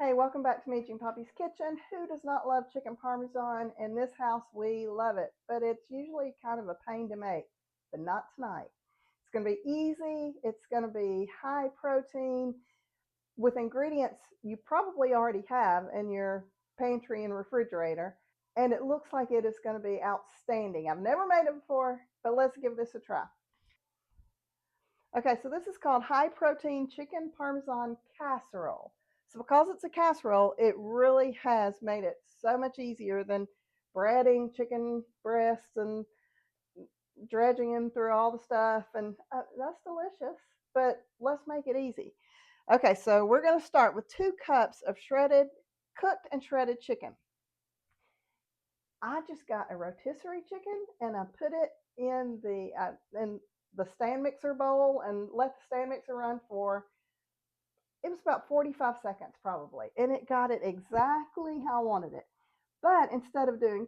Hey, welcome back to Meeting Poppy's Kitchen. Who does not love chicken parmesan? In this house, we love it, but it's usually kind of a pain to make, but not tonight. It's going to be easy. It's going to be high protein with ingredients you probably already have in your pantry and refrigerator, and it looks like it is going to be outstanding. I've never made it before, but let's give this a try. Okay, so this is called high protein chicken parmesan casserole. So because it's a casserole, it really has made it so much easier than breading chicken breasts and dredging them through all the stuff. And that's delicious, but let's make it easy. Okay, so we're going to start with 2 cups of cooked and shredded chicken. I just got a rotisserie chicken and I put it in the stand mixer bowl and let the stand mixer run for, it was about 45 seconds probably, and it got it exactly how I wanted it. But instead of doing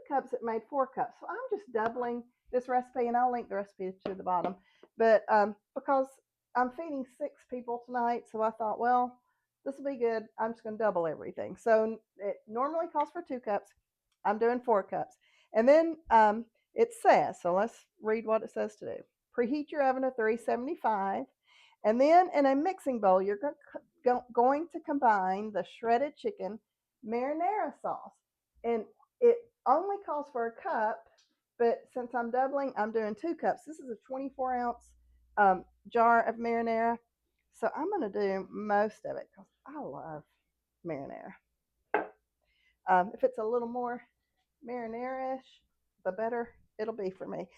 2 cups, it made 4 cups. So I'm just doubling this recipe, and I'll link the recipe to the bottom. But because I'm feeding 6 people tonight, so I thought, well, this will be good. I'm just going to double everything. So it normally calls for 2 cups. I'm doing 4 cups. And then it says, so let's read what it says to do. Preheat your oven to 375. And then in a mixing bowl, you're going to combine the shredded chicken marinara sauce. And it only calls for a cup, but since I'm doubling, I'm doing 2 cups. This is a 24-ounce jar of marinara. So I'm going to do most of it because I love marinara. If it's a little more marinara-ish, the better it'll be for me.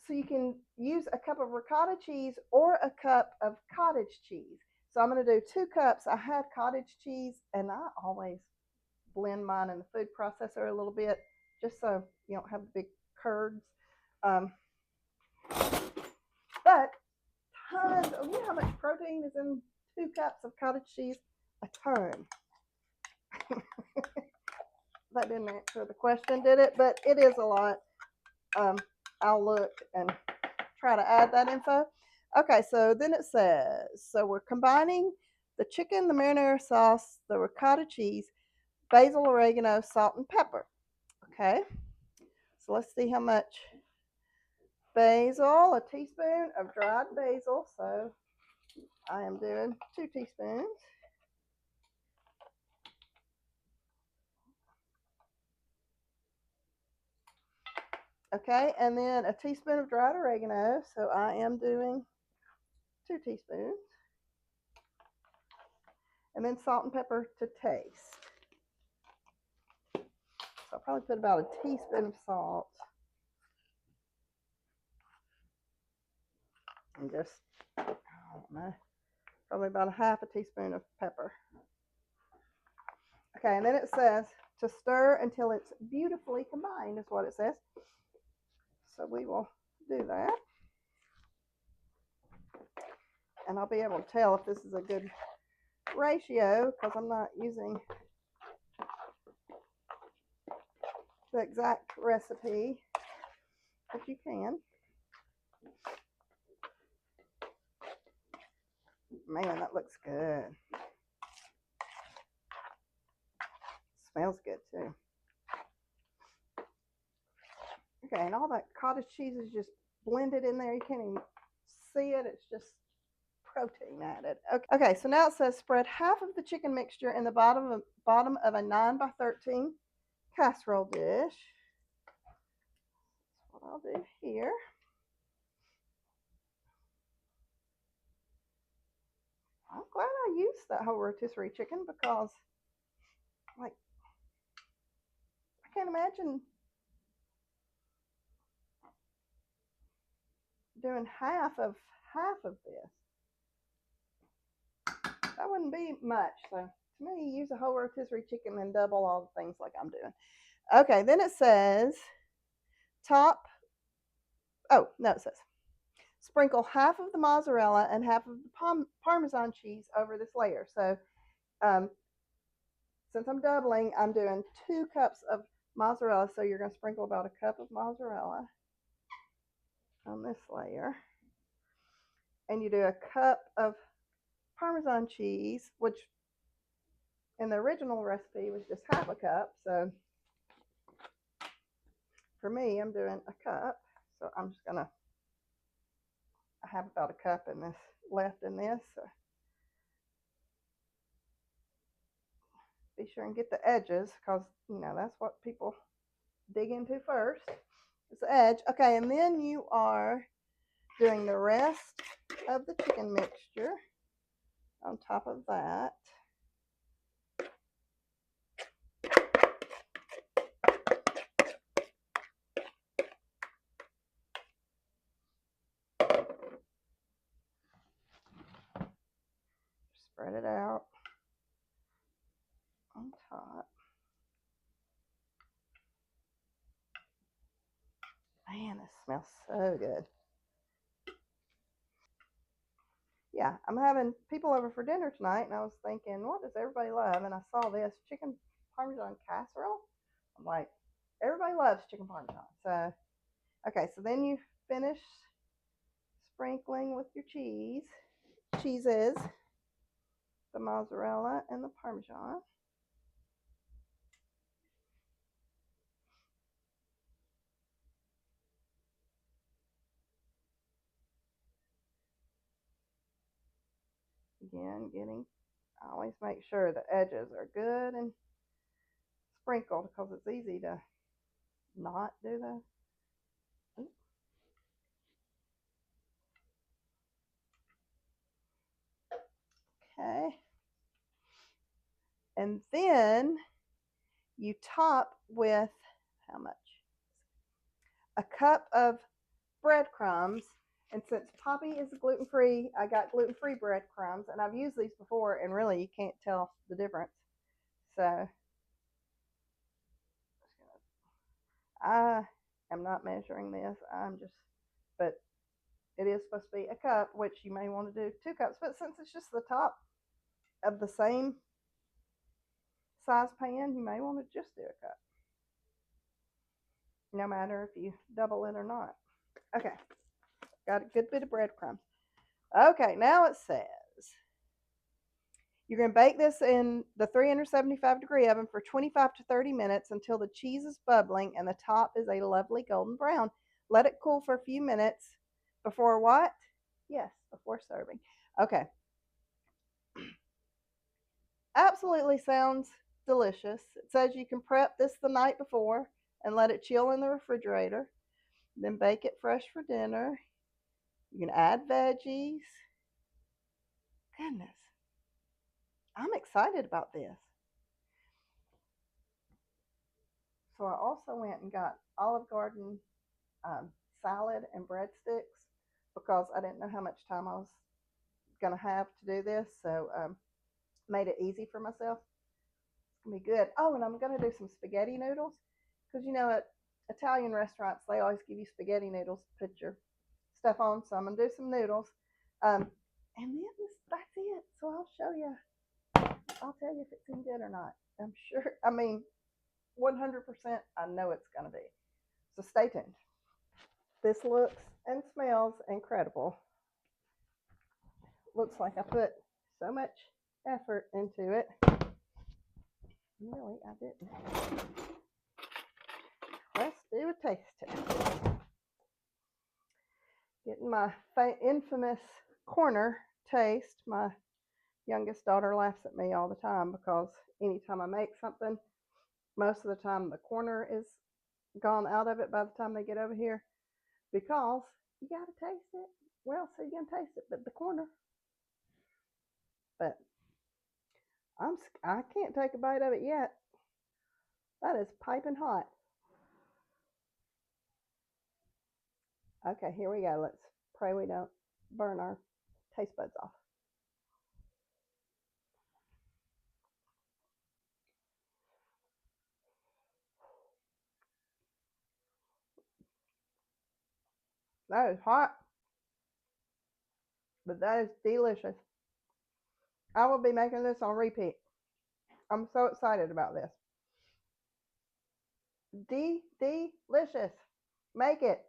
So you can use a cup of ricotta cheese or a cup of cottage cheese. So I'm going to do 2 cups. I had cottage cheese, and I always blend mine in the food processor a little bit, just so you don't have the big curds. But tons. Oh, you know how much protein is in 2 cups of cottage cheese? A ton. That didn't answer the question, did it? But it is a lot. I'll look and try to add that info. Okay, so then it says, so we're combining the chicken, the marinara sauce, the ricotta cheese, basil, oregano, salt, and pepper. Okay, so let's see how much basil, a teaspoon of dried basil. So I am doing 2 teaspoons. Okay, and then a teaspoon of dried oregano. So I am doing 2 teaspoons. And then salt and pepper to taste. So I'll probably put about a teaspoon of salt. And just, I don't know, probably about a half a teaspoon of pepper. Okay, and then it says to stir until it's beautifully combined, is what it says. So we will do that. And I'll be able to tell if this is a good ratio because I'm not using the exact recipe, but you can. Man, that looks good. Smells good too. Okay, and all that cottage cheese is just blended in there. You can't even see it. It's just protein added. Okay, so now it says spread half of the chicken mixture in the bottom of a 9 by 13 casserole dish. That's what I'll do here. I'm glad I used that whole rotisserie chicken because, like, I can't imagine doing half of this. That wouldn't be much. So to me, use a whole rotisserie chicken and double all the things like I'm doing. Okay, then it says top. Oh no, it says sprinkle half of the mozzarella and half of the Parmesan cheese over this layer. So um, since I'm doubling, I'm doing 2 cups of mozzarella. So you're going to sprinkle about a cup of mozzarella on this layer. And you do a cup of Parmesan cheese, which in the original recipe was just half a cup. So for me, I'm doing a cup. So I'm just gonna, I have about a cup in this left in this. So be sure and get the edges, because you know that's what people dig into first. It's the edge. Okay, and then you are doing the rest of the chicken mixture on top of that. Spread it out on top. Man, this smells so good. Yeah, I'm having people over for dinner tonight, and I was thinking, what does everybody love? And I saw this chicken Parmesan casserole. I'm like, everybody loves chicken Parmesan. So, okay, so then you finish sprinkling with your cheeses, the mozzarella and the Parmesan. Again, I always make sure the edges are good and sprinkled, because it's easy to not do the. Okay. And then you top with how much? A cup of breadcrumbs. And since Poppy is gluten-free, I got gluten-free breadcrumbs. And I've used these before, and really you can't tell the difference. So I am not measuring this. But it is supposed to be a cup, which you may want to do 2 cups. But since it's just the top of the same size pan, you may want to just do a cup, no matter if you double it or not. Okay, got a good bit of breadcrumbs. Okay, now it says you're going to bake this in the 375-degree oven for 25 to 30 minutes until the cheese is bubbling and the top is a lovely golden brown. Let it cool for a few minutes before what? Yes, before serving. Okay. Absolutely sounds delicious. It says you can prep this the night before and let it chill in the refrigerator. Then bake it fresh for dinner. You can add veggies. Goodness, I'm excited about this. So I also went and got Olive Garden salad and breadsticks, because I didn't know how much time I was going to have to do this. So made it easy for myself. It's going to be good. Oh, and I'm going to do some spaghetti noodles, because you know at Italian restaurants they always give you spaghetti noodles to put your stuff on. So I'm going to do some noodles. And then that's it. So I'll show you. I'll tell you if it's any good or not. I'm sure. I mean, 100%. I know it's going to be. So stay tuned. This looks and smells incredible. Looks like I put so much effort into it. Really, I didn't. Let's do a taste test. Getting my infamous corner taste. My youngest daughter laughs at me all the time, because anytime I make something, most of the time the corner is gone out of it by the time they get over here, because you got to taste it. Well, so you can taste it, but the corner. But I can't take a bite of it yet. That is piping hot. Okay, here we go. Let's pray we don't burn our taste buds off. That is hot, but that is delicious. I will be making this on repeat. I'm so excited about this. Delicious. Make it.